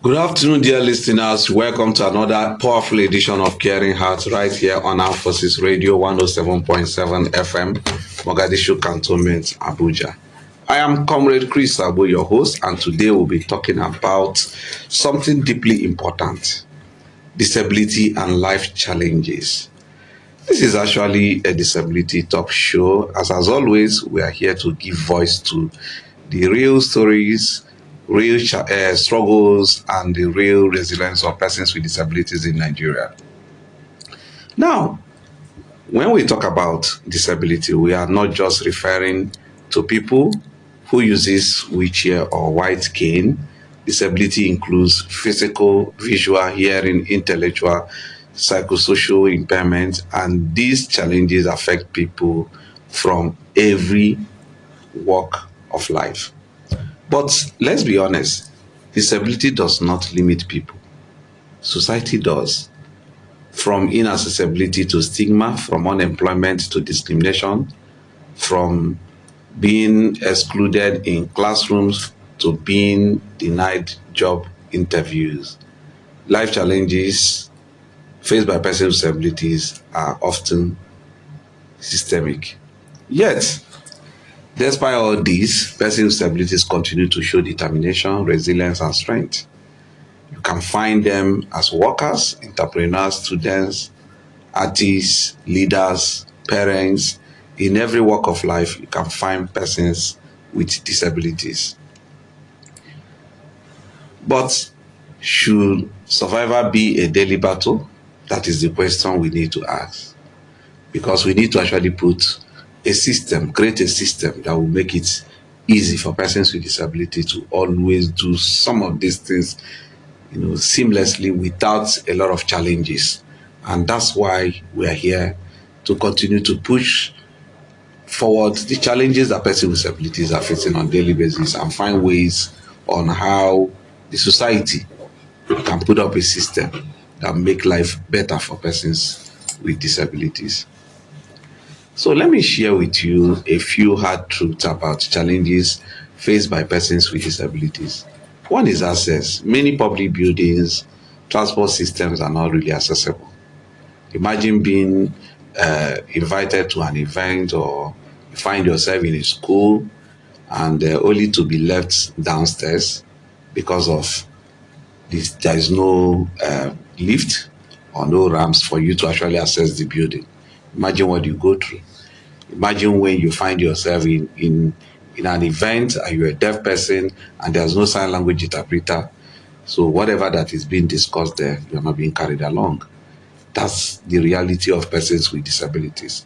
Good afternoon, dear listeners. Welcome to another powerful edition of Caring Hearts right here on Armed Forces Radio 107.7 FM, Mogadishu Cantonment, Abuja. I am Comrade Chris Abu, your host, and today we'll be talking about something deeply important: disability and life challenges. This is actually a disability talk show. As always, we are here to give voice to the real stories, struggles, and the real resilience of persons with disabilities in Nigeria. Now, when we talk about disability, we are not just referring to people who uses wheelchair or white cane. Disability includes physical, visual, hearing, intellectual, psychosocial impairment, and these challenges affect people from every walk of life. But let's be honest, disability does not limit people. Society does. From inaccessibility to stigma, from unemployment to discrimination, from being excluded in classrooms to being denied job interviews. Life challenges faced by persons with disabilities are often systemic. Yet, despite all this, persons with disabilities continue to show determination, resilience, and strength. You can find them as workers, entrepreneurs, students, artists, leaders, parents. In every walk of life, you can find persons with disabilities. But should survival be a daily battle? That is the question we need to ask. Because we need to actually create a system that will make it easy for persons with disability to always do some of these things, seamlessly without a lot of challenges. And that's why we are here to continue to push forward the challenges that persons with disabilities are facing on a daily basis and find ways on how the society can put up a system that make life better for persons with disabilities. So let me share with you a few hard truths about challenges faced by persons with disabilities. One is access. Many public buildings, transport systems are not really accessible. Imagine being invited to an event, or you find yourself in a school and only to be left downstairs because of this. There is no lift or no ramps for you to actually access the building. Imagine what you go through. Imagine when you find yourself in an event and you're a deaf person and there's no sign language interpreter. So whatever that is being discussed there, you're not being carried along. That's the reality of persons with disabilities.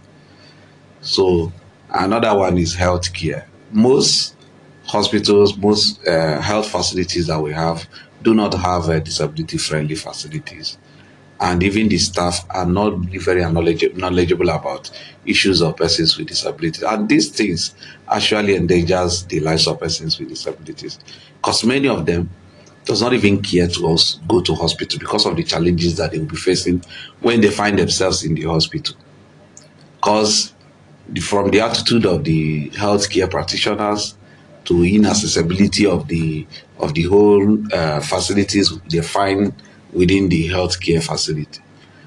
So another one is healthcare. Most hospitals, most health facilities that we have do not have disability friendly facilities, and even the staff are not really very knowledgeable about issues of persons with disabilities. And these things actually endangers the lives of persons with disabilities, because many of them does not even care to us go to hospital because of the challenges that they will be facing when they find themselves in the hospital. Because from the attitude of the healthcare practitioners to inaccessibility of the whole facilities they find within the healthcare facility.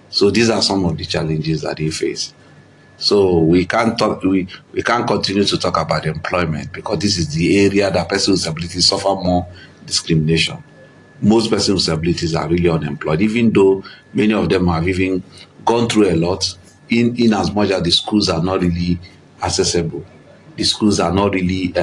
So these are some of the challenges that they face. So we can't continue to talk about employment, because this is the area that persons with disabilities suffer more discrimination. Most persons with disabilities are really unemployed, even though many of them have even gone through a lot, in as much as the schools are not really accessible. The schools are not really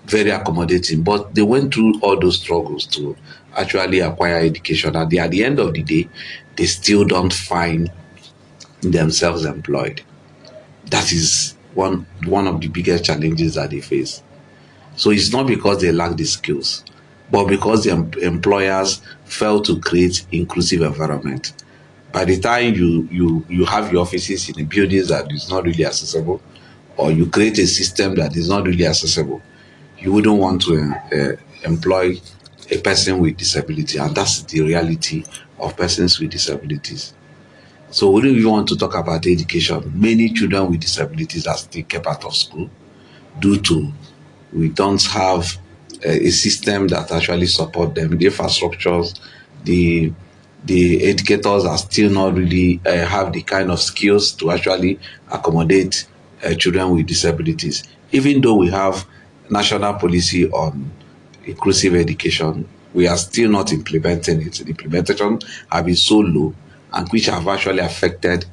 very accommodating, but they went through all those struggles to actually acquire education. And at the end of the day, they still don't find themselves employed. That is one of the biggest challenges that they face. So it's not because they lack the skills, but because the employers fail to create inclusive environment. By the time you have your offices in the buildings that is not really accessible, or you create a system that is not really accessible, you wouldn't want to employ a person with disability, and that's the reality of persons with disabilities. So we don't even want to talk about education. Many children with disabilities are still kept out of school due to we don't have a system that actually support them. The infrastructures, the educators are still not really have the kind of skills to actually accommodate children with disabilities. Even though we have national policy on inclusive education, we are still not implementing it. The implementation have been so low, and which have actually affected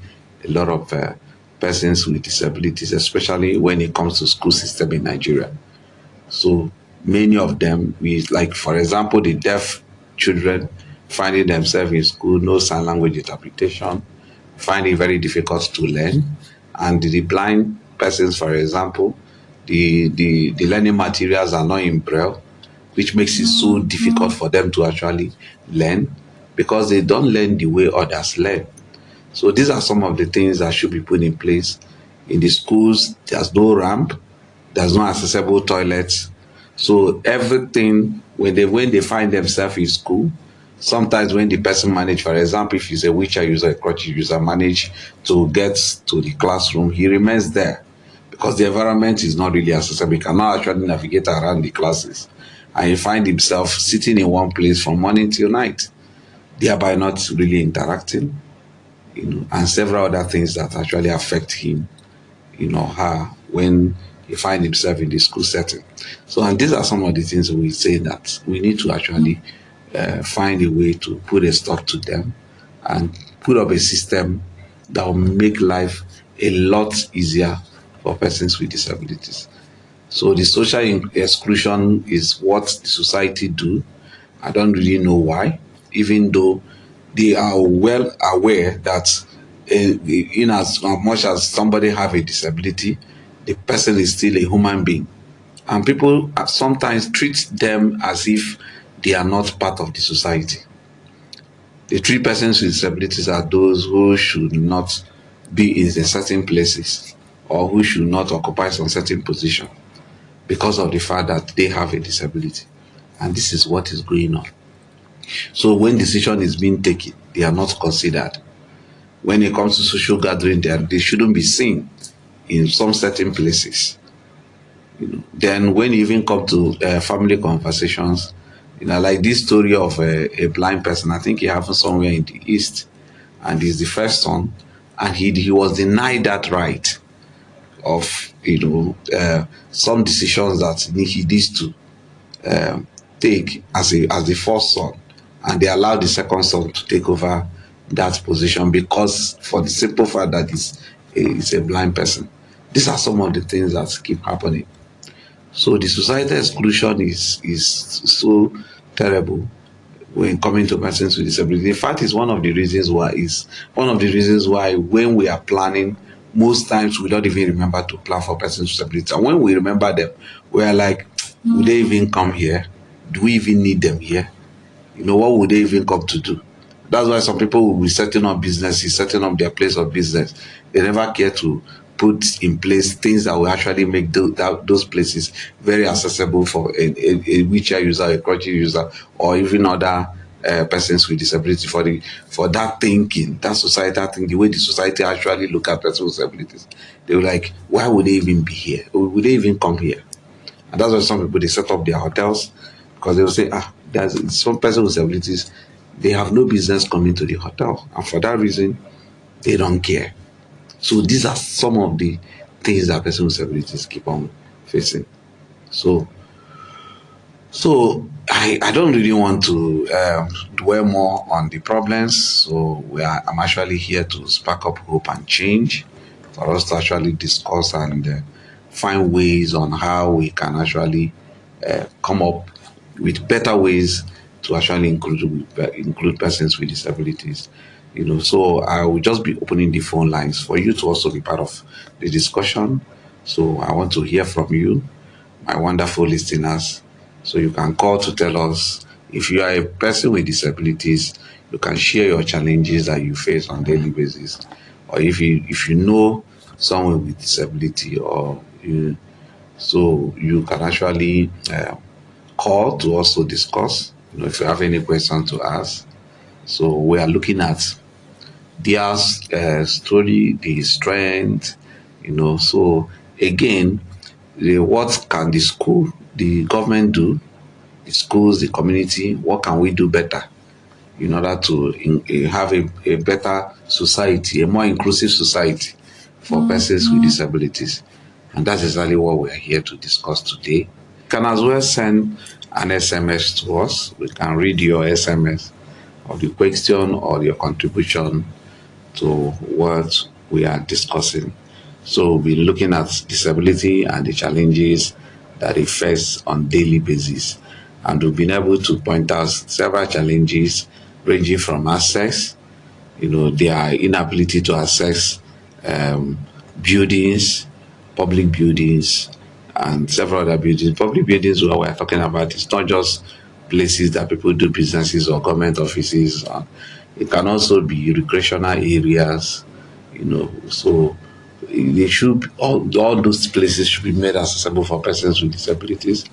a lot of persons with disabilities, especially when it comes to school system in Nigeria. So many of them, we like, for example, the deaf children finding themselves in school, no sign language interpretation, find it very difficult to learn. And the blind persons, for example, the learning materials are not in braille, which makes it so difficult for them to actually learn because they don't learn the way others learn. So these are some of the things that should be put in place. In the schools, there's no ramp, there's no accessible toilets. So everything, when they find themselves in school, sometimes when the person manage, for example, if he's a wheelchair user, a crutch user, manage to get to the classroom, he remains there because the environment is not really accessible. He cannot actually navigate around the classes, and he find himself sitting in one place from morning till night, thereby not really interacting, and several other things that actually affect him, her, when he find himself in the school setting. So, and these are some of the things we say that we need to actually find a way to put a stop to them and put up a system that will make life a lot easier for persons with disabilities. So the social exclusion is what the society do. I don't really know why, even though they are well aware that in as much as somebody have a disability, the person is still a human being. And people sometimes treat them as if they are not part of the society. The treat persons with disabilities are those who should not be in certain places or who should not occupy some certain position because of the fact that they have a disability. And this is what is going on. So when decision is being taken, they are not considered. When it comes to social gathering, they shouldn't be seen in some certain places. Then when you even come to family conversations, like this story of a blind person, I think it happened somewhere in the East, and he's the first son, and he was denied that right of some decisions that he needs to take as the first son, and they allowed the second son to take over that position because for the simple fact that he's a blind person. These are some of the things that keep happening. So the societal exclusion is so terrible when coming to persons with disability. In fact, it's one of the reasons why when we are planning, most times we don't even remember to plan for persons with disability. And when we remember them, we are like, would they even come here? Do we even need them here? What would they even come to do? That's why some people will be setting up businesses, setting up their place of business. They never care to put in place things that will actually make those places very accessible for a wheelchair user, a crutch user, or even other persons with disability. For that thinking, that societal thinking, the way the society actually look at persons with disabilities, they were like, why would they even be here? Or would they even come here? And that's why some people, they set up their hotels because they will say, there's some person with disabilities, they have no business coming to the hotel, and for that reason, they don't care. So these are some of the things that persons with disabilities keep on facing. So I don't really want to dwell more on the problems. So I'm actually here to spark up hope and change for us to actually discuss and find ways on how we can actually come up with better ways to actually include persons with disabilities. So I will just be opening the phone lines for you to also be part of the discussion. So I want to hear from you, my wonderful listeners. So you can call to tell us if you are a person with disabilities, you can share your challenges that you face on a daily basis. Or if you know someone with disability, or you can actually call to also discuss. If you have any questions to ask. So we are looking at their story, the strength, So again, what can the government do the schools, the community, what can we do better in order to have a better society, a more inclusive society for persons with disabilities. And that's exactly what we're here to discuss today. You can as well send an SMS to us. We can read your SMS of the question or your contribution to what we are discussing. So we'll be looking at disability and the challenges that it faces on daily basis. And we've been able to point out several challenges ranging from access, their inability to access buildings, public buildings, and several other buildings. Public buildings, what we're talking about, it's not just places that people do businesses or government offices. It can also be recreational areas, so they should all those places should be made accessible for persons with disabilities.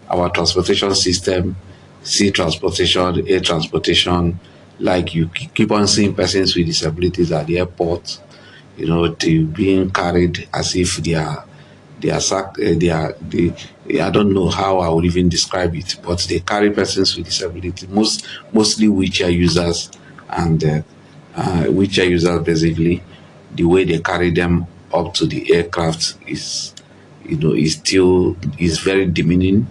Our transportation system, sea transportation, air transportation, like you keep on seeing persons with disabilities at the airport, they being carried as if I don't know how I would even describe it, but they carry persons with disability, mostly wheelchair users, and wheelchair users basically, the way they carry them up to the aircraft is very demeaning.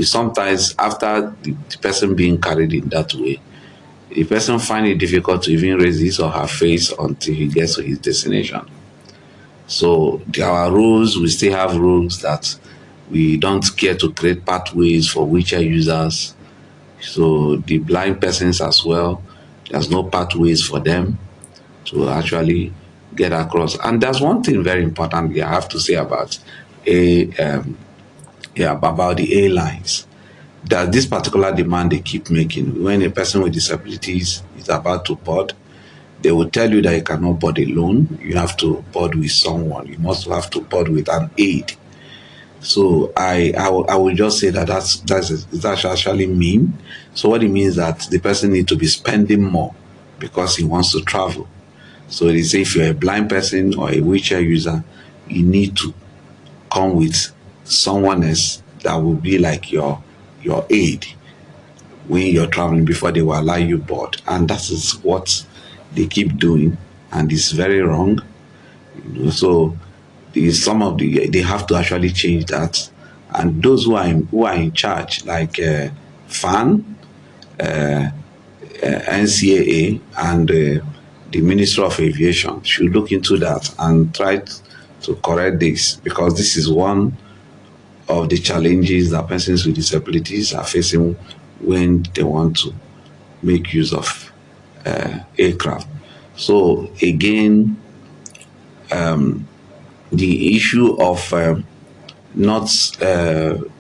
Sometimes after the person being carried in that way, the person find it difficult to even raise his or her face until he gets to his destination. So our rules, we still have rules that we don't care to create pathways for wheelchair users. So the blind persons as well, there's no pathways for them to actually get across. And there's one thing very important I have to say about about the airlines. That this particular demand they keep making, when a person with disabilities is about to board, they will tell you that you cannot board alone. You have to board with someone. You must have to board with an aid. So I will just say that that's actually mean. So what it means that the person needs to be spending more because he wants to travel. So they say if you're a blind person or a wheelchair user, you need to come with someone else that will be like your aid when you're traveling before they will allow you board. And that is what they keep doing, and it's very wrong. So they have to actually change that. And those who are in charge, like FAN, NCAA, and the Minister of Aviation, should look into that and try to correct this, because this is one of the challenges that persons with disabilities are facing when they want to make use of aircraft. So again, the issue of not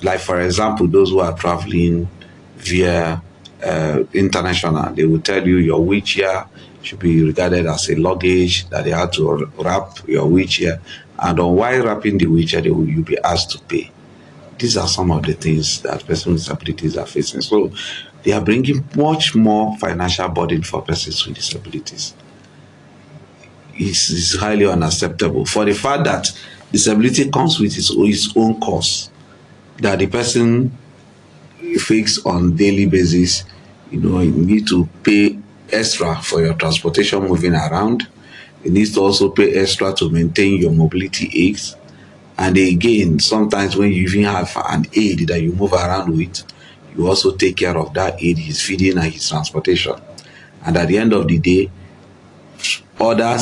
like, for example, those who are traveling via international, they will tell you your wheelchair should be regarded as a luggage, that they have to wrap your wheelchair, and on while wrapping the wheelchair, you'll be asked to pay. These are some of the things that persons with disabilities are facing. So they are bringing much more financial burden for persons with disabilities. It's highly unacceptable, for the fact that disability comes with its own cost that the person fakes on daily basis. You need to pay extra for your transportation moving around. You need to also pay extra to maintain your mobility aids. And again, sometimes when you even have an aid that you move around with, you also take care of that aid, his feeding and his transportation. And at the end of the day, other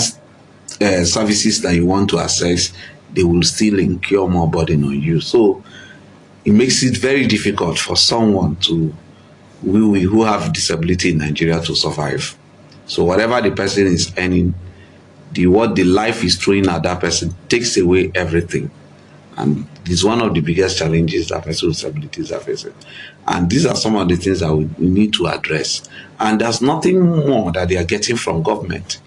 services that you want to access, they will still incur more burden on you. So it makes it very difficult for someone who have disability in Nigeria to survive. So whatever the person is earning, what the life is throwing at that person takes away everything. And it's one of the biggest challenges that persons with disabilities are facing. And these are some of the things that we need to address. And there's nothing more that they are getting from government.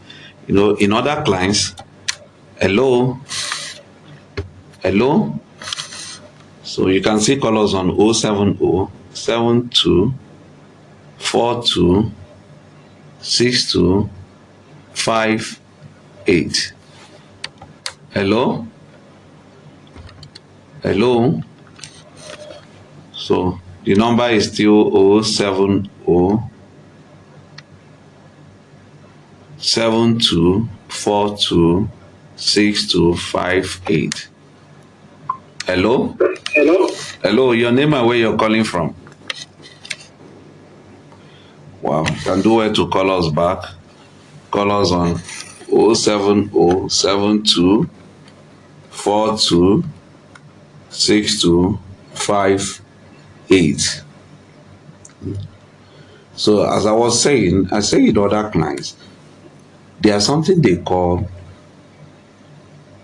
In other clients, hello. So you can see call us on 070 72 42 62 58. Hello. So The number is still 070 72426258. Hello? Hello? Hello, your name and where you're calling from? Wow, you can do well to call us back. Call us on 07072426258. So as I was saying, I say in other clients, there's something they call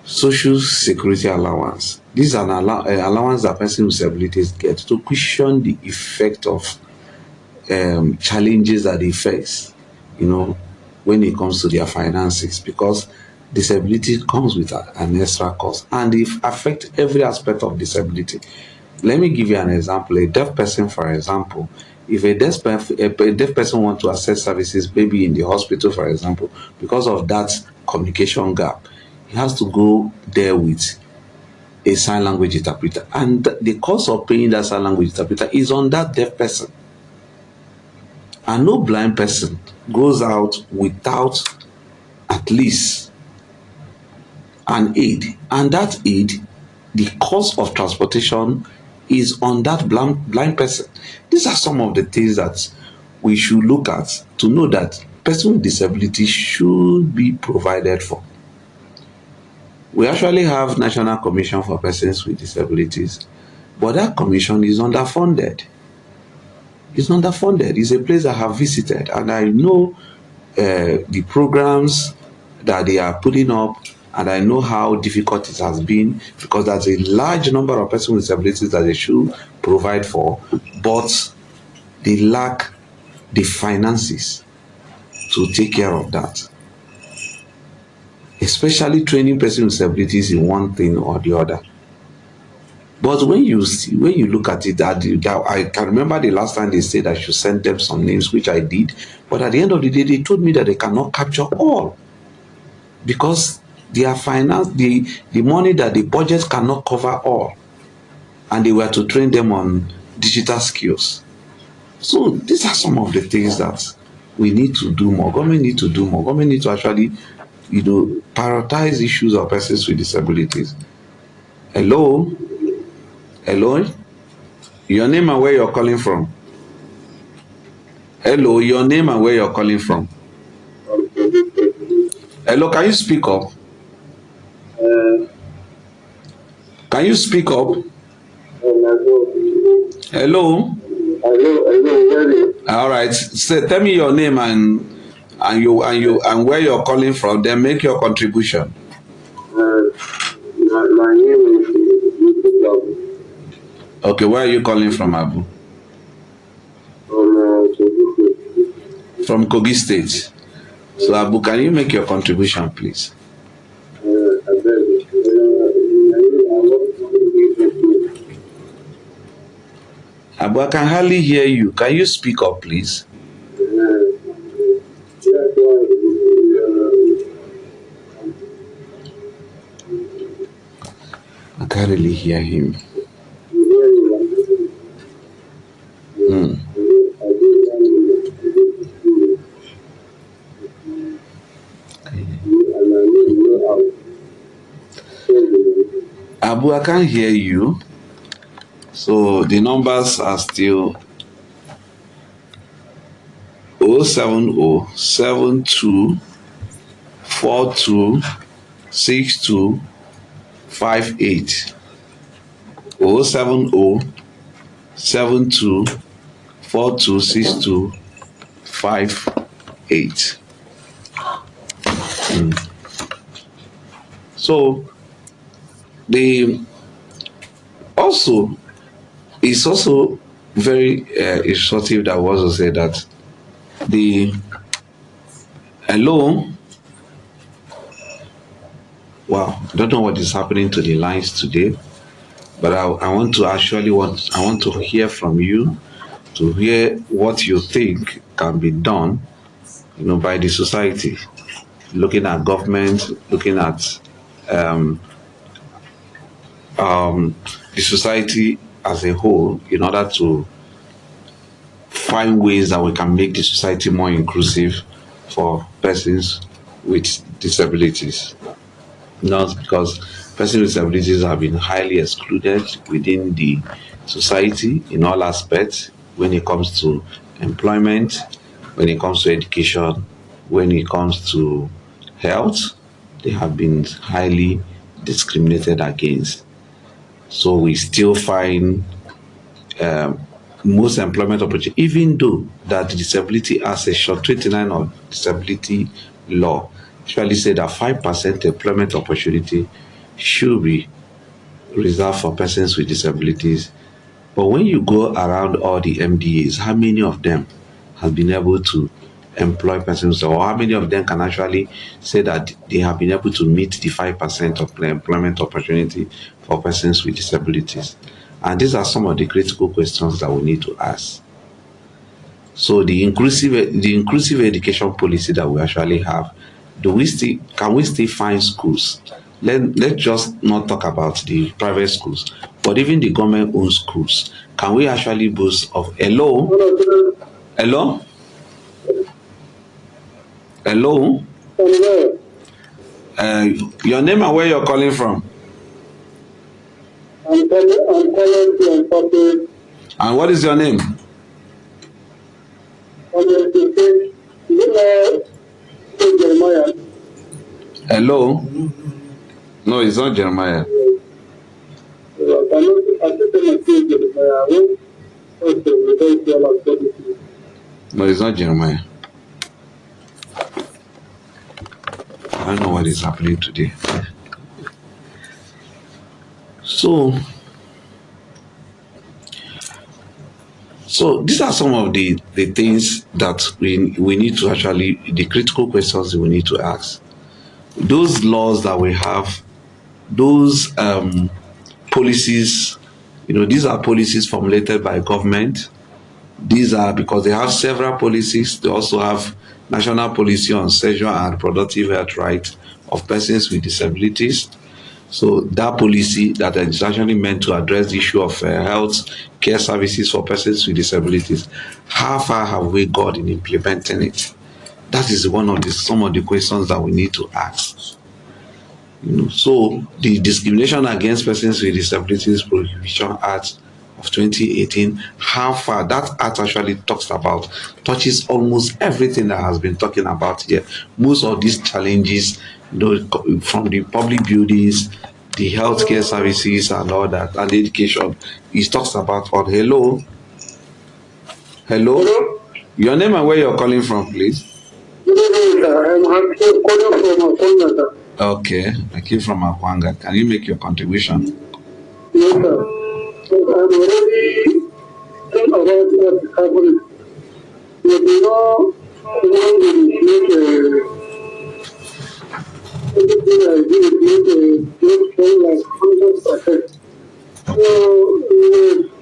social security allowance. This is an allowance that person with disabilities get to cushion the effect of challenges that they face, when it comes to their finances, because disability comes with an extra cost and it affects every aspect of disability. Let me give you an example. A deaf person, for example, if a deaf person wants to access services, maybe in the hospital, for example, because of that communication gap, he has to go there with a sign language interpreter, and the cost of paying that sign language interpreter is on that deaf person. And no blind person goes out without at least an aid, and that aid, the cost of transportation is on that blind person. These are some of the things that we should look at to know that person with disability should be provided for. We actually have National Commission for Persons with Disabilities, but that commission is underfunded. It's underfunded. It's a place I have visited, and I know the programs that they are putting up, and I know how difficult it has been, because there's a large number of persons with disabilities that they should provide for, but they lack the finances to take care of that. Especially training persons with disabilities in one thing or the other. But when you look at it, I can remember the last time they said I should send them some names, which I did. But at the end of the day, they told me that they cannot capture all, because their finance, the money that the budget cannot cover all, and they were to train them on digital skills. So these are some of the things that we need to do more. Government need to do more. Government need to actually, prioritize issues of persons with disabilities. Hello? Hello? Your name and where you're calling from? Hello, your name and where you're calling from? Hello, can you speak up? Can you speak up? Hello? Hello. All right. So tell me your name and where you're calling from. Then make your contribution. My name is Abu. Okay, where are you calling from, Abu? From Kogi State. So Abu, can you make your contribution, please? Abu, I can hardly hear you. Can you speak up, please? I can't really hear him. Abu, I can't hear you. So the numbers are still 070 72 42 62 58. 070 72 42 62 58. So it's also very instructive that was also said that hello. Wow, I don't know what is happening to the lines today, but I want to hear from you, to hear what you think can be done, by the society, looking at government, looking at the society as a whole, in order to find ways that we can make the society more inclusive for persons with disabilities. Not because persons with disabilities have been highly excluded within the society in all aspects when it comes to employment, when it comes to education, when it comes to health, they have been highly discriminated against. So we still find most employment opportunity, even though that disability has a short 29 of disability law actually say that 5% employment opportunity should be reserved for persons with disabilities. But when you go around all the MDAs, how many of them have been able to employ persons, or how many of them can actually say that they have been able to meet the 5% of the employment opportunity for persons with disabilities? And these are some of the critical questions that we need to ask. So the inclusive education policy that we actually have, can we still find schools? Let's just not talk about the private schools, but even the government-owned schools. Can we actually boast of hello? Your name and where you're calling from? I'm calling from Papa. And what is your name? Jeremiah. Hello? No, it's not Jeremiah. No, it's not Jeremiah. I don't know what is happening today. So these are some of the things that we need to actually, the critical questions we need to ask. Those laws that we have, those policies, these are policies formulated by government. These are because they have several policies. They also have national policy on sexual and reproductive health rights of persons with disabilities. So that policy that is actually meant to address the issue of health care services for persons with disabilities, how far have we got in implementing it? That is some of the questions that we need to ask. So the Discrimination Against Persons with Disabilities Prohibition Act of 2018, how far that act actually touches almost everything that has been talking about here. Most of these challenges, from the public buildings, the healthcare services and all that, and education, it talks about on hello. Your name and where you're calling from, please. I'm calling from Akwanga. Okay, I came from Akwanga. Can you make your contribution? Yes, sir. I'm already thinking about what is happening. Everything I do is like 100%. So,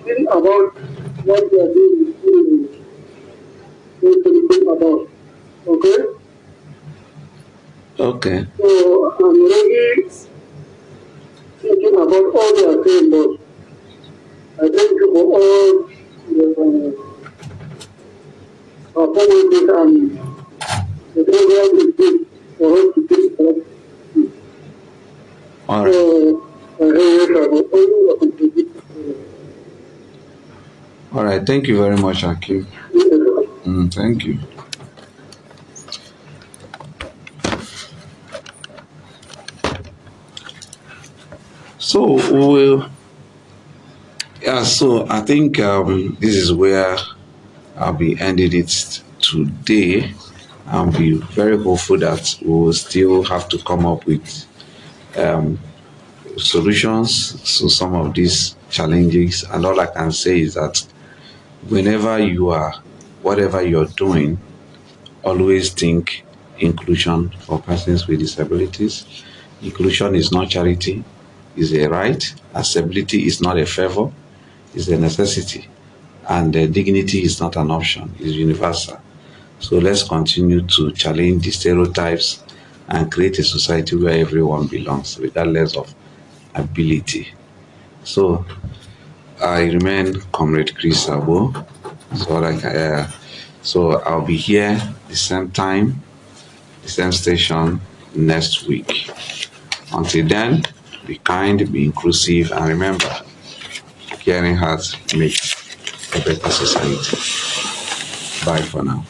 think about what we are doing, think about. Okay? Okay. So, I'm already thinking about all they are saying, but I thank you for all the performances and the program is good for us to think about. All right. So, All right. Thank you very much, Akim. Thank you. So so I think this is where I'll be ending it today. I'll be very hopeful that we will still have to come up with solutions to some of these challenges. And all I can say is that whatever you're doing, always think inclusion for persons with disabilities. Inclusion is not charity, it's a right. Accessibility is not a favor, it's a necessity. And dignity is not an option, it's universal. So let's continue to challenge the stereotypes and create a society where everyone belongs, regardless of ability. So I remain Comrade Chris Sabo. That's what I can. So I'll be here the same time, the same station next week. Until then, be kind, be inclusive, and remember, caring hearts make a better society. Bye for now.